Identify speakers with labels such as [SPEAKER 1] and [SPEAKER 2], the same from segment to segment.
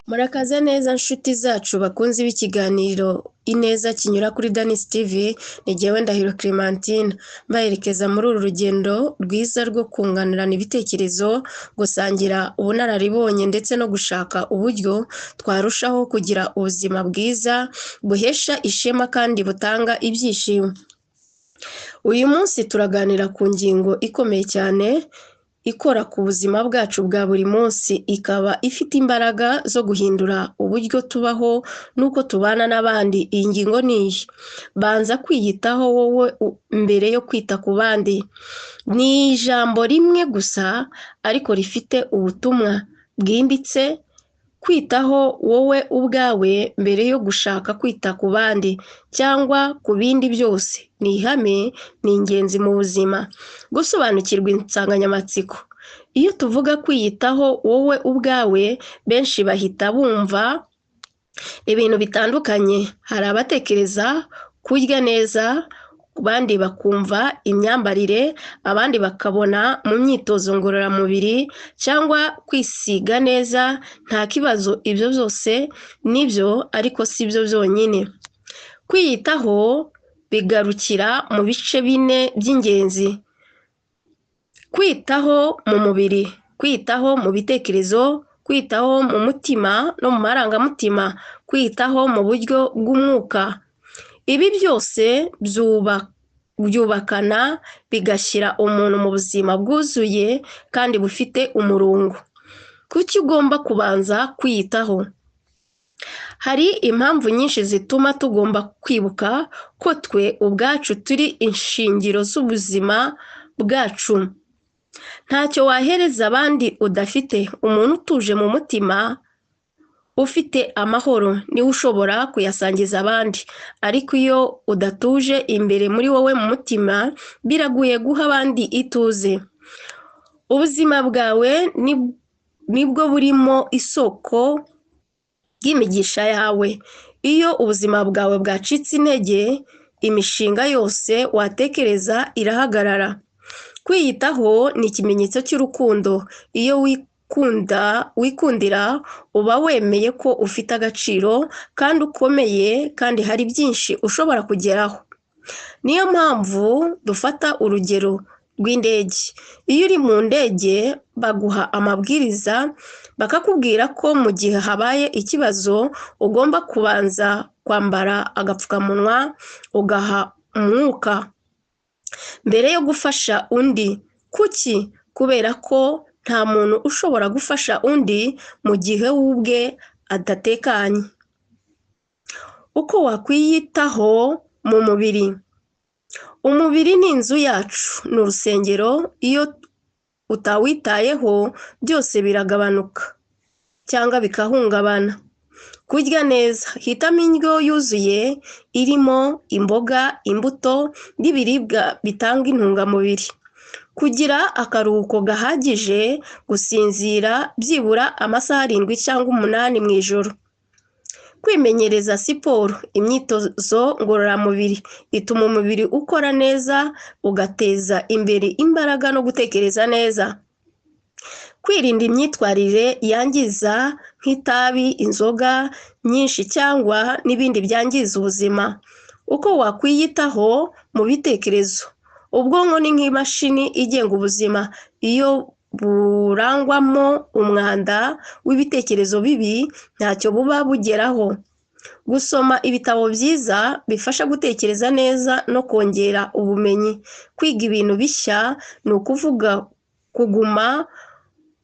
[SPEAKER 1] Murakaza neza nshuti zacu bakunzi b'ikiganiro ineza kinyura kuri Danis TV. Ni jyewe Ndahiro Clementine mbaherekeza muri uru rugendo rwiza rwo kunganirana ibitekerezo, gusangira ubunararibonye ndetse no gushaka uburyo twarushaho kugira ubuzima bwiza buhesha ishema kandi butanga ibyishimo. Uyu munsi turaganira ku ngingo ikomeye cyane ikora ku buzima bwacu bwa buri munsi, ikaba ifite imbaraga zo guhindura uburyo tubaho n'uko tubana n'abandi. Iyi ngingo ni iyi: banza kwiyitaho wowe mbere yo kwita ku bandi. Ni ijambo rimwe gusa ariko rifite ubutumwa bwimbitse. Kwitaho wowe ubwawe mbere yo gushaka kwita ku bandi cyangwa ku bindi byose ni ihame, ni ingenzi mu buzima. Gusobanukirwa insanganyamatsiko: iyo tuvuga kwiyitaho wowe ubwawe, benshi bahita bumva ibintu bitandukanye. Hari abatekereza kurya neza, abandi bakumva imyambarire, abandi bakabona mu myitozo ngororamubiri cyangwa kwisiga neza. Nta kibazo, ibyo byose nibyo, ariko si byo byonyine. Kwiyitaho bigarukira mu bice bine by'ingenzi: kwitaho mu mubiri, kwitaho mu bitekerezo, kwitaho mu mutima no mu marangamutima, kwitaho mu buryo bw'umwuka. Ibi byose byubakana bigashyira umuntu mu buzima bwuzuye kandi bufite umurongo. Kuki ugomba kubanza kwiyitaho? Hari impamvu nyinshi zituma tugomba kwibuka ko twe ubwacu turi ishingiro z'ubuzima bwacu. Ntacyo wahereza abandi udafite. Umuntu utuje mu mutima, ufite amahoro, niwe ushobora kuyasangiza abandi. Ariko iyo udatuje imbere muri wowe mu mutima, biragoye guha abandi ituze. Ubuzima bwawe nibwo burimo isoko y'imigisha yawe. Iyo ubuzima bwawe bwacitse intege, imishinga yose watekereza irahagarara. Kwiyitaho ni ikimenyetso cy'urukundo. Iyo wikundira, uba wemeye ko ufite agaciro kandi ukomeye, kandi hari byinshi ushobora kugeraho. Niyo mpamvu dufata urugero rw'indege. Iyo uri mu ndege, baguha amabwiriza, bakakubwira ko mu gihe habaye ikibazo ugomba kubanza kwambara agapfukamunwa, ugaha umwuka mbere yo gufasha undi. Kuki? Kubera ko nta muntu ushobora gufasha undi mu gihe we ubwe adatekanye. Uko wakwiyitaho mu mubiri: umubiri ni inzu yacu, ni urusengero. Iyo utawitayeho, byose biragabanuka cyangwa bikahungabana. Kurya neza: hitamo indyo yuzuye irimo imboga, imbuto n'ibiribwa bitanga intungamubiri. Kugira akaruhuko gahagije, gusinzira byibura amasaha 7 cyangwa 8 mu ijoro. Kwimenyereza siporo, imyitozo ngororamubiri ituma umubiri ukora neza, ugateza imbere imbaraga no gutekereza neza. Kwirinda imyitwarire yangiza nk'itabi, inzoga nyinshi cyangwa n'ibindi byangiza ubuzima. Uko wakwiyitaho mu bitekerezo: ubwonko ni nk'imashini igenga ubuzima. Iyo burangwamo umwanda w'ibitekerezo bibi, ntacyo buba bugeraho. Gusoma ibitabo byiza bifasha gutekereza neza no kongera ubumenyi. Kwiga ibintu bishya ni ukuvuga kuguma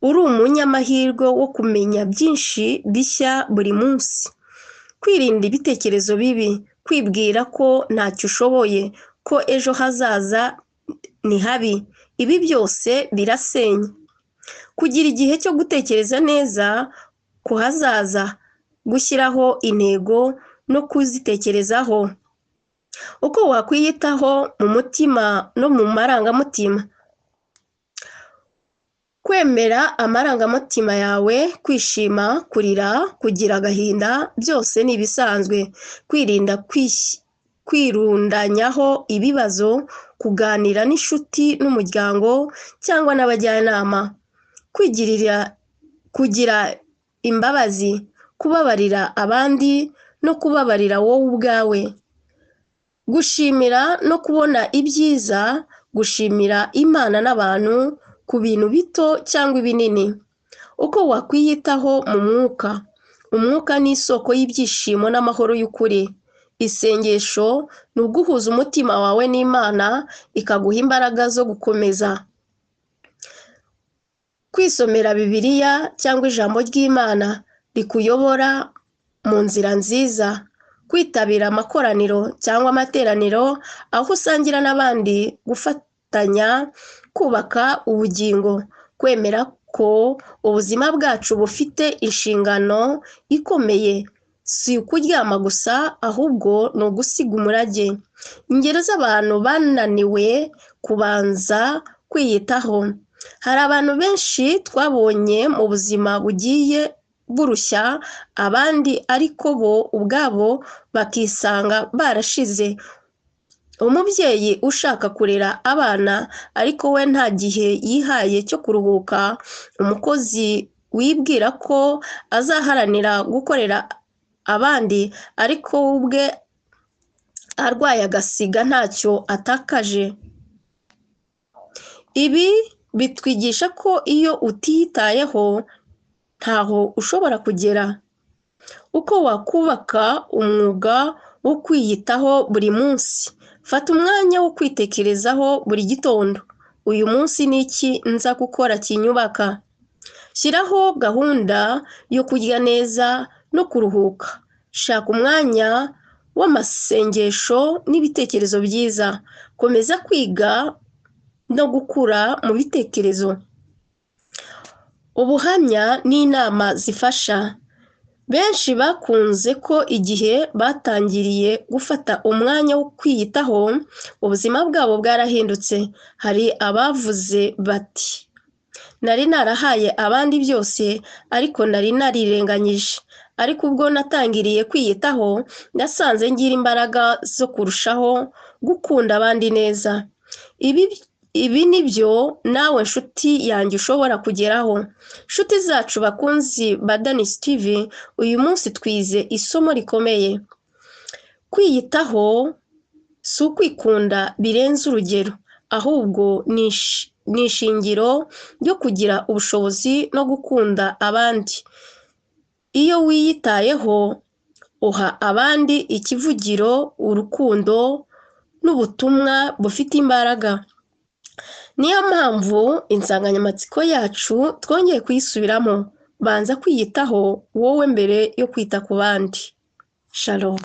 [SPEAKER 1] uri umunyamahirwe wo kumenya byinshi bishya buri munsi. Kwirinda ibitekerezo bibi: kwibwira ko ntacyo ushoboye, ko ejo hazaza ni habi. Ibi byose birasenya. Kugira igihe cyo gutekereza neza ku hazaza, gushyiraho intego no kuzitekerezaho. Uko wakwiyitaho mu mutima no mu marangamutima: kwemera amarangamutima yawe, kwishima, kurira, kugira agahinda, byose ni ibisanzwe. Kwirinda kwirundanyaho ibibazo, kuganira n'inshuti n'umuryango cyangwa n'abajyanama. Kugira imbabazi: kubabarira abandi no kubabarira wowe ubwawe, gushimira no kubona ibyiza, gushimira Imana n'abantu ku bintu bito cyangwa ibinini, uko wakwiyitaho mu mwuka. Umwuka ni isoko y'ibyishimo n'amahoro y'ukuri. Isengesho ni uguhuza umutima wawe n'Imana ikaguha imbaraga zo gukomeza. Kwisomera Bibiliya cyangwa ijambo ry'Imana rikuyobora mu nzira nziza. Kwitabira amakoraniro cyangwa amateraniro aho usangira n'abandi, gufatanya kubaka ubugingo. Kwemera ko ubuzima bwacu bufite inshingano ikomeye, si ukuryama gusa ahubwo ni ugusiga umurage. Ingero z'abantu bananiwe kubanza kwiyitaho. Hari abantu benshi twabonye mu buzima bugiye burushya abandi, ariko bo ubwabo bakisanga barashize. Umubyeyi ushaka kurera abana ariko we nta gihe yihaye cyo kuruhuka, umukozi wibwira ko azaharanira gukorera abandi ariko we ubwe arwaye agasiga ntacyo atakaje. Ibi bitwigisha ko iyo utiyitayeho ntaho ushobora kugera. Uko wakubaka umwuga wo kwiyitaho buri munsi. Fata umwanya wo kwitekerezaho buri gitondo. Uyu munsi ni iki nza gukora kinyubaka? Shyiraho gahunda yo kurya neza no kuruhuka. Shaka umwanya w'amasengesho n'ibitekerezo byiza. Komeza kwiga no gukura mu bitekerezo. Ubuhamya n'inama zifasha. Benshi bakunze ko igihe batangiriye gufata umwanya wo kwiyitaho, ubuzima bwabo bwarahindutse. Hari abavuze bati, nari narahaye abandi byose ariko nari narirenganyije. Ariko ubwo natangiriye kwiyitaho, nasanze ngira imbaraga zo kurushaho gukunda abandi neza. Ibi ni byo nawe nshuti yanjye ushobora kugeraho. Nshuti zacu bakunzi ba Danis TV, uyu munsi twize isomo rikomeye. Kwiyitaho si ukwikunda birenze urugero, ahubwo ni ishingiro ryo kugira ubushobozi no gukunda abandi. Iyo wiyitayeho, uha abandi ikivugiro, urukundo n'ubutumwa bufite imbaraga. Niyo mpamvu insanganyamatsiko yacu twongeye kuyisubiramo. Banza kwiyitaho wowe mbere yo kwita ku bandi. Shalom.